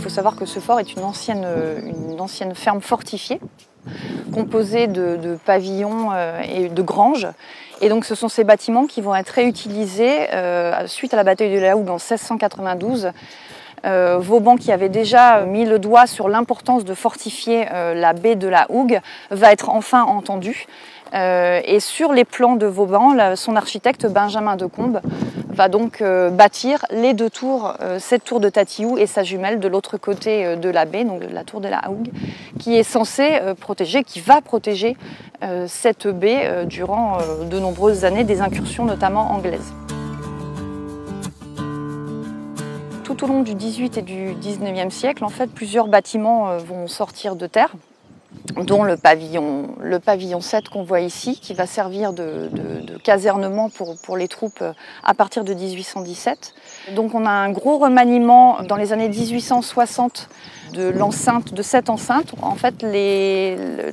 faut savoir que ce fort est une ancienne ferme fortifiée, composée de pavillons et de granges. Et donc ce sont ces bâtiments qui vont être réutilisés suite à la bataille de la Hougue en 1692. Vauban, qui avait déjà mis le doigt sur l'importance de fortifier la baie de la Hougue, va être enfin entendu. Et sur les plans de Vauban, son architecte Benjamin de Combes va donc bâtir les deux tours, cette tour de Tatiou et sa jumelle de l'autre côté de la baie, donc la tour de la Hougue, qui est censée protéger, qui va protéger cette baie durant de nombreuses années des incursions notamment anglaises. Tout au long du XVIIIe et du XIXe siècle, en fait, plusieurs bâtiments vont sortir de terre, dont le pavillon 7 qu'on voit ici, qui va servir de casernement pour les troupes à partir de 1817. Donc on a un gros remaniement dans les années 1860 de cette enceinte. En fait,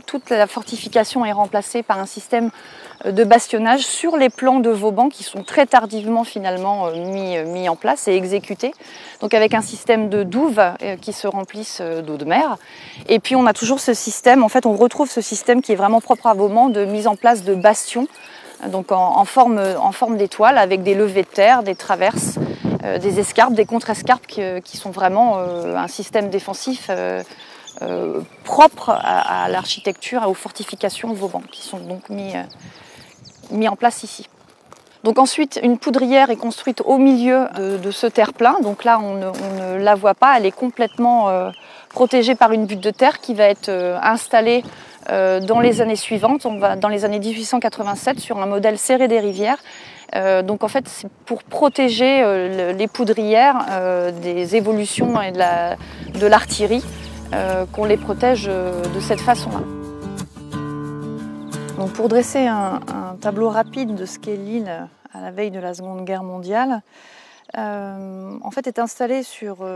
toute la fortification est remplacée par un système de bastonnage sur les plans de Vauban qui sont très tardivement finalement mis en place et exécutés. Donc avec un système de douves qui se remplissent d'eau de mer. Et puis on a toujours ce système, en fait on retrouve ce système qui est vraiment propre à Vauban de mise en place de bastions, donc en forme d'étoile avec des levées de terre, des traverses, des escarpes, des contre-escarpes qui sont vraiment un système défensif propre à l'architecture et aux fortifications Vauban qui sont donc mis en place ici. Donc ensuite, une poudrière est construite au milieu de ce terre-plein. Donc là, on ne la voit pas, elle est complètement protégée par une butte de terre qui va être installée dans les années suivantes. On va dans les années 1887 sur un modèle serré des rivières. Donc en fait, c'est pour protéger les poudrières des évolutions et de l'artillerie qu'on les protège de cette façon-là. Donc pour dresser un tableau rapide de ce qu'est l'île à la veille de la Seconde Guerre mondiale, en fait est installé sur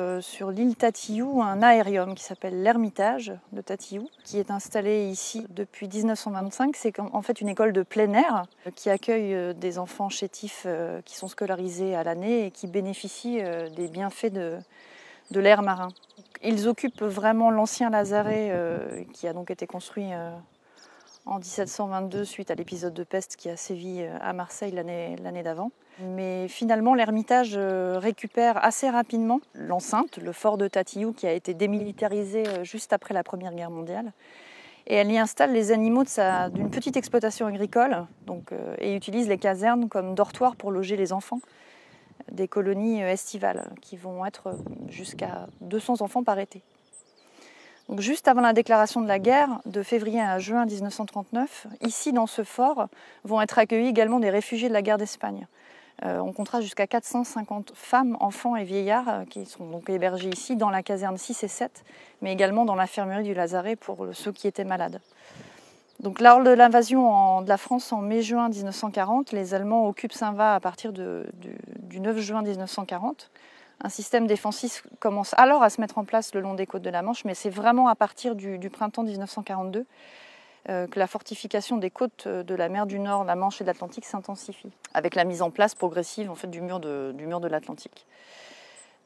l'île Tatiou un aérium qui s'appelle l'Ermitage de Tatiou, qui est installé ici depuis 1925. C'est en fait une école de plein air qui accueille des enfants chétifs qui sont scolarisés à l'année et qui bénéficient des bienfaits de l'air marin. Ils occupent vraiment l'ancien lazaret qui a donc été construit en 1722 suite à l'épisode de peste qui a sévi à Marseille l'année d'avant. Mais finalement, l'Ermitage récupère assez rapidement l'enceinte, le fort de Tatiou qui a été démilitarisé juste après la Première Guerre mondiale. Et elle y installe les animaux d'une petite exploitation agricole et utilise les casernes comme dortoirs pour loger les enfants des colonies estivales qui vont être jusqu'à 200 enfants par été. Donc juste avant la déclaration de la guerre, de février à juin 1939, ici dans ce fort vont être accueillis également des réfugiés de la guerre d'Espagne. On comptera jusqu'à 450 femmes, enfants et vieillards qui sont donc hébergés ici dans la caserne 6 et 7, mais également dans l'infirmerie du lazaret pour ceux qui étaient malades. Donc lors de l'invasion de la France en mai-juin 1940, les Allemands occupent Saint-Va à partir du 9 juin 1940. Un système défensif commence alors à se mettre en place le long des côtes de la Manche, mais c'est vraiment à partir du printemps 1942 que la fortification des côtes de la mer du Nord, la Manche et de l'Atlantique s'intensifie, avec la mise en place progressive en fait, du mur de l'Atlantique.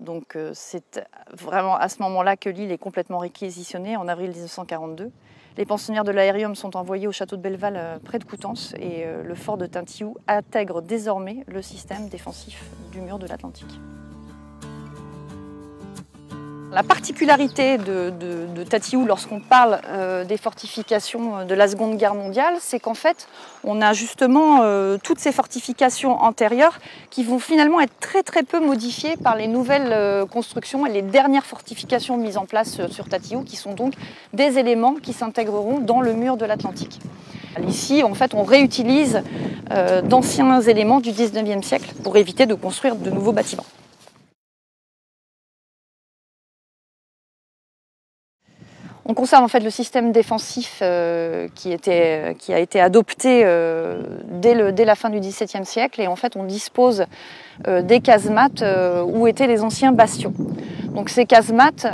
Donc c'est vraiment à ce moment-là que l'île est complètement réquisitionnée, en avril 1942. Les pensionnaires de l'aérium sont envoyés au château de Belleval près de Coutances et le fort de Tatiou intègre désormais le système défensif du mur de l'Atlantique. La particularité de Tatiou lorsqu'on parle des fortifications de la Seconde Guerre mondiale, c'est qu'en fait, on a justement toutes ces fortifications antérieures qui vont finalement être très très peu modifiées par les nouvelles constructions et les dernières fortifications mises en place sur Tatiou, qui sont donc des éléments qui s'intégreront dans le mur de l'Atlantique. Ici, en fait, on réutilise d'anciens éléments du 19e siècle pour éviter de construire de nouveaux bâtiments. On conserve en fait le système défensif qui a été adopté dès la fin du XVIIe siècle et en fait on dispose des casemates où étaient les anciens bastions. Donc ces casemates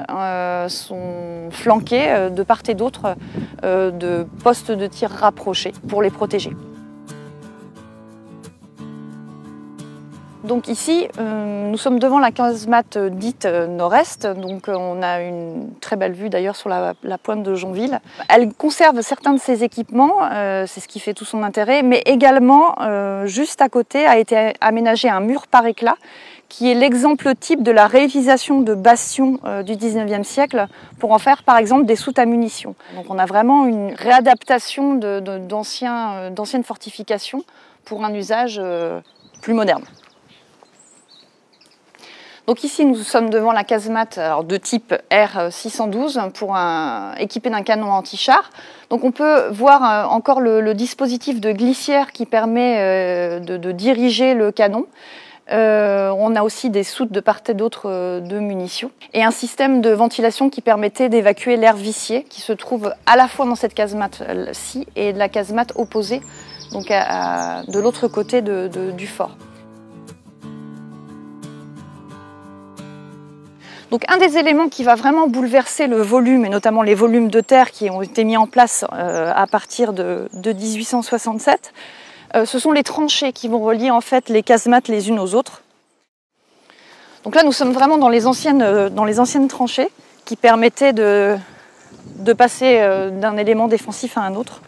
sont flanqués de part et d'autre de postes de tir rapprochés pour les protéger. Donc ici, nous sommes devant la casemate dite nord-est, donc on a une très belle vue d'ailleurs sur la pointe de Jonville. Elle conserve certains de ses équipements, c'est ce qui fait tout son intérêt, mais également, juste à côté, a été aménagé un mur par éclat, qui est l'exemple type de la réutilisation de bastions du 19e siècle pour en faire par exemple des soutes à munitions. Donc on a vraiment une réadaptation d'anciennes fortifications pour un usage plus moderne. Donc ici, nous sommes devant la casemate de type R612 équipée d'un canon anti-char. Donc on peut voir encore le dispositif de glissière qui permet de diriger le canon. On a aussi des soutes de part et d'autre de munitions et un système de ventilation qui permettait d'évacuer l'air vicié qui se trouve à la fois dans cette casemate-ci et de la casemate opposée, donc de l'autre côté du fort. Donc un des éléments qui va vraiment bouleverser le volume, et notamment les volumes de terre qui ont été mis en place à partir de 1867, ce sont les tranchées qui vont relier en fait les casemates les unes aux autres. Donc là nous sommes vraiment dans les anciennes tranchées qui permettaient de passer d'un élément défensif à un autre.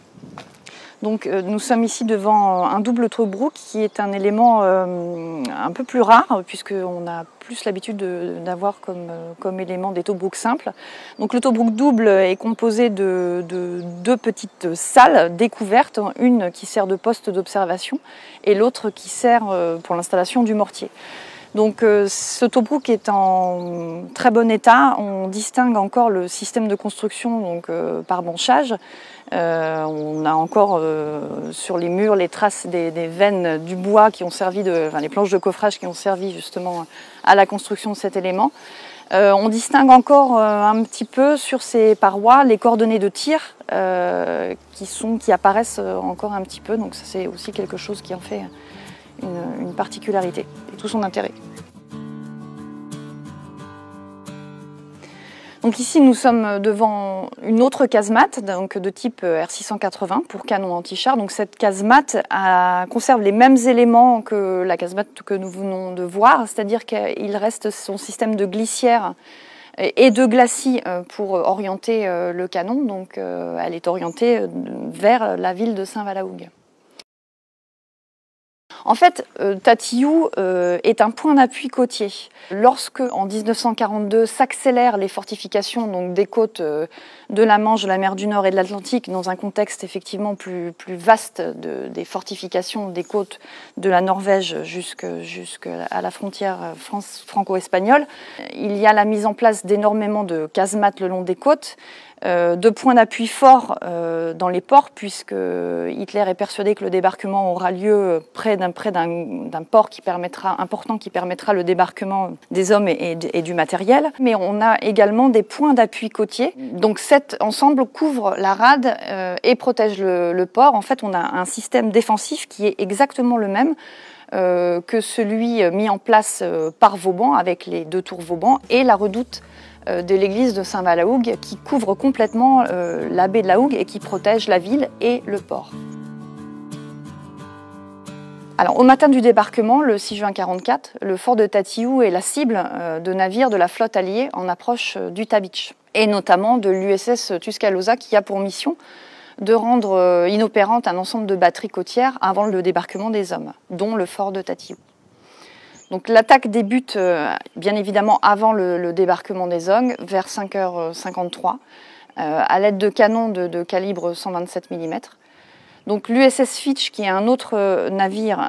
Donc nous sommes ici devant un double autobrook qui est un élément un peu plus rare puisqu'on a plus l'habitude d'avoir comme élément des autobrooks simples. Donc l'autobrook double est composé de deux petites salles découvertes, une qui sert de poste d'observation et l'autre qui sert pour l'installation du mortier. Donc ce autobrook est en très bon état. On distingue encore le système de construction donc, par branchage. On a encore sur les murs les traces des veines du bois qui ont servi les planches de coffrage qui ont servi justement à la construction de cet élément. On distingue encore un petit peu sur ces parois les coordonnées de tir qui apparaissent encore un petit peu. Donc ça c'est aussi quelque chose qui en fait une particularité et tout son intérêt. Donc ici nous sommes devant une autre casemate donc de type R680 pour canon anti-char. Donc cette casemate conserve les mêmes éléments que la casemate que nous venons de voir, c'est-à-dire qu'il reste son système de glissière et de glacis pour orienter le canon. Donc elle est orientée vers la ville de Saint-Valahougue. En fait, Tatillou est un point d'appui côtier. Lorsque, en 1942, s'accélèrent les fortifications donc, des côtes de la Manche, de la mer du Nord et de l'Atlantique, dans un contexte effectivement plus vaste des fortifications des côtes de la Norvège jusqu'à la frontière franco-espagnole, il y a la mise en place d'énormément de casemates le long des côtes, de points d'appui forts dans les ports, puisque Hitler est persuadé que le débarquement aura lieu près d'un port important qui permettra le débarquement des hommes et du matériel. Mais on a également des points d'appui côtiers. Donc cet ensemble couvre la rade et protège le port. En fait, on a un système défensif qui est exactement le même que celui mis en place par Vauban, avec les deux tours Vauban et la redoute de l'église de Saint-Valahougue qui couvre complètement la baie de la Hougue et qui protège la ville et le port. Alors, au matin du débarquement, le 6 juin 1944, le fort de Tatillou est la cible de navires de la flotte alliée en approche d'Utah Beach, et notamment de l'USS Tuscaloosa qui a pour mission de rendre inopérante un ensemble de batteries côtières avant le débarquement des hommes, dont le fort de Tatillou. Donc l'attaque débute bien évidemment avant le débarquement des hommes, vers 5h53, à l'aide de canons de calibre 127 mm. Donc l'USS Fitch, qui est un autre navire,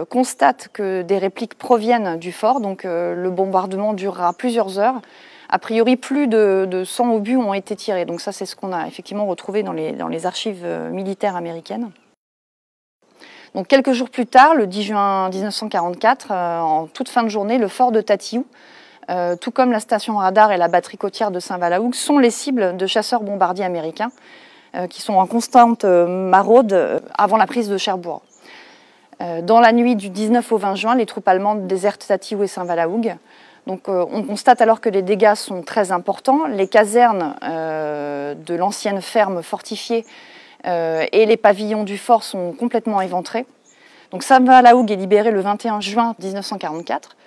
constate que des répliques proviennent du fort, donc le bombardement durera plusieurs heures. A priori, plus de 100 obus ont été tirés, donc ça c'est ce qu'on a effectivement retrouvé dans les archives militaires américaines. Donc quelques jours plus tard, le 10 juin 1944, en toute fin de journée, le fort de Tatillou, tout comme la station radar et la batterie côtière de Saint-Valahougue, sont les cibles de chasseurs bombardiers américains qui sont en constante maraude avant la prise de Cherbourg. Dans la nuit du 19 au 20 juin, les troupes allemandes désertent Tatillou et Saint-Valahougue. Donc on constate alors que les dégâts sont très importants. Les casernes de l'ancienne ferme fortifiée et les pavillons du fort sont complètement éventrés. Donc Saint-Malahougue est libéré le 21 juin 1944.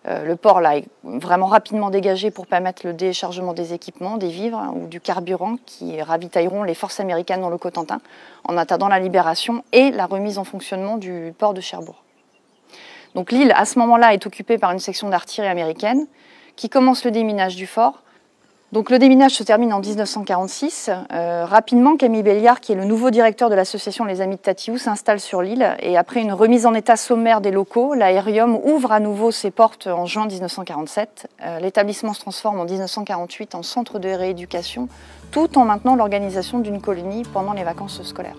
Le port là, est vraiment rapidement dégagé pour permettre le déchargement des équipements, des vivres ou du carburant qui ravitailleront les forces américaines dans le Cotentin en attendant la libération et la remise en fonctionnement du port de Cherbourg. Donc l'île, à ce moment-là, est occupée par une section d'artillerie américaine qui commence le déminage du fort. Donc le déminage se termine en 1946. Rapidement, Camille Belliard, qui est le nouveau directeur de l'association Les Amis de Tatiou, s'installe sur l'île et après une remise en état sommaire des locaux, l'Aérium ouvre à nouveau ses portes en juin 1947. L'établissement se transforme en 1948 en centre de rééducation, tout en maintenant l'organisation d'une colonie pendant les vacances scolaires.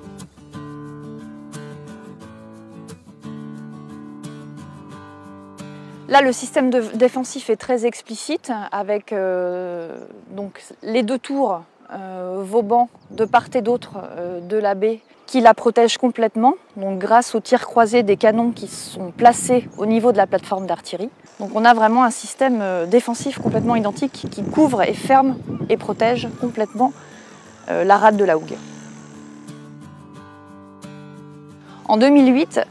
Là, le système défensif est très explicite avec donc les deux tours Vauban de part et d'autre de la baie qui la protègent complètement, donc grâce aux tirs croisés des canons qui sont placés au niveau de la plateforme d'artillerie. Donc on a vraiment un système défensif complètement identique qui couvre et ferme et protège complètement la rade de la Hougue. En 2008,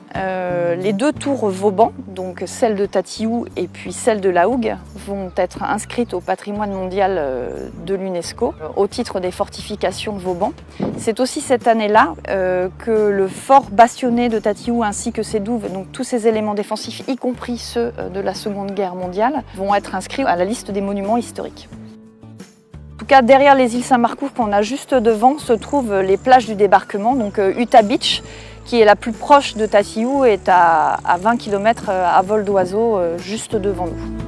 les deux tours Vauban, donc celle de Tatiou et puis celle de la Hougue, vont être inscrites au patrimoine mondial de l'UNESCO au titre des fortifications Vauban. C'est aussi cette année-là que le fort bastionné de Tatiou ainsi que ses douves, donc tous ces éléments défensifs, y compris ceux de la Seconde Guerre mondiale, vont être inscrits à la liste des monuments historiques. En tout cas, derrière les îles Saint-Marcouf qu'on a juste devant se trouvent les plages du débarquement, donc Utah Beach, qui est la plus proche de Tatiou, est à 20 km à vol d'oiseau juste devant nous.